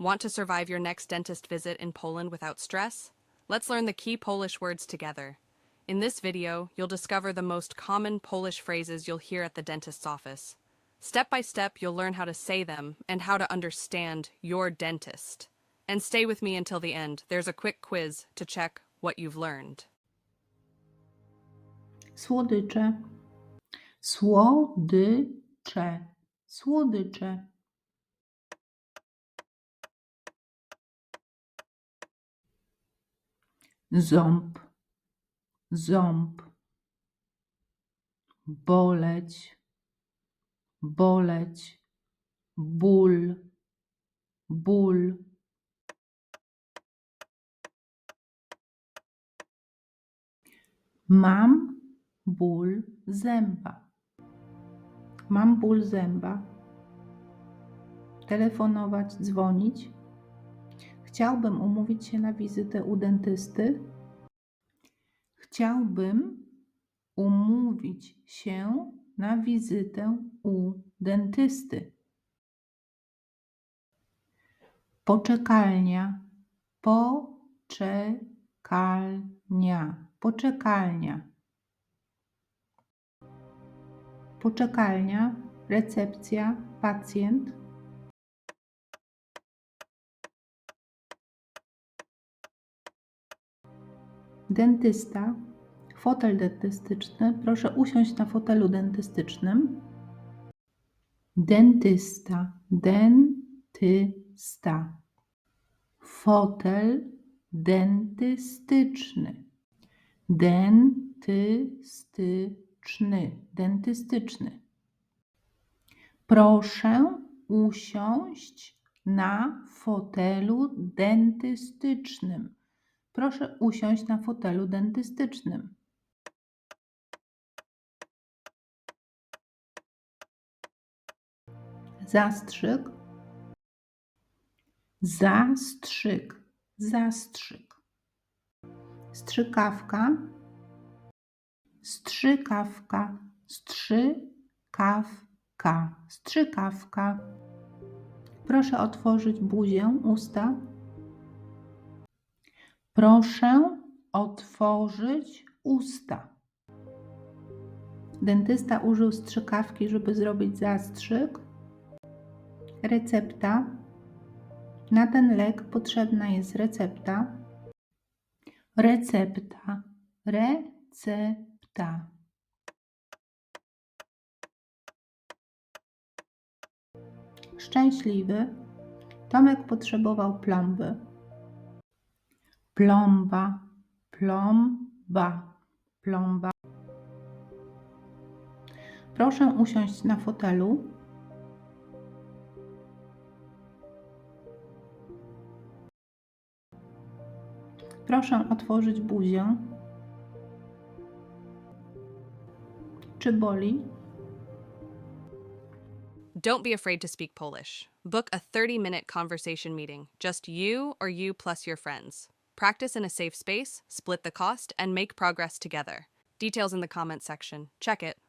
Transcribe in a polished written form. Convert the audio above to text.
Want to survive your next dentist visit in Poland without stress? Let's learn the key Polish words together. In this video, you'll discover the most common Polish phrases you'll hear at the dentist's office. Step by step, you'll learn how to say them and how to understand your dentist. And stay with me until the end. There's a quick quiz to check what you've learned. Słodycze, słodycze, słodycze. Ząb, ząb. Boleć, boleć. Ból, ból. Mam ból zęba. Mam ból zęba. Telefonować, dzwonić. Chciałbym umówić się na wizytę u dentysty. Chciałbym umówić się na wizytę u dentysty. Poczekalnia, poczekalnia, poczekalnia. Poczekalnia, recepcja, pacjent. Dentysta, fotel dentystyczny. Proszę usiąść na fotelu dentystycznym. Dentysta, dentysta. Fotel dentystyczny. Dentystyczny, dentystyczny. Proszę usiąść na fotelu dentystycznym. Proszę usiąść na fotelu dentystycznym. Zastrzyk, zastrzyk, zastrzyk. Strzykawka, strzykawka, strzykawka, strzykawka. Proszę otworzyć buzię, usta. Proszę otworzyć usta. Dentysta użył strzykawki, żeby zrobić zastrzyk. Recepta. Na ten lek potrzebna jest recepta. Recepta, recepta. Szczęśliwy. Tomek potrzebował plomby. Plomba, plomba, plomba. Proszę usiąść na fotelu. Proszę otworzyć buzię. Czy boli? Don't be afraid to speak Polish. Book a 30-minute conversation meeting, just you or you plus your friends. Practice in a safe space, split the cost, and make progress together. Details in the comments section. Check it.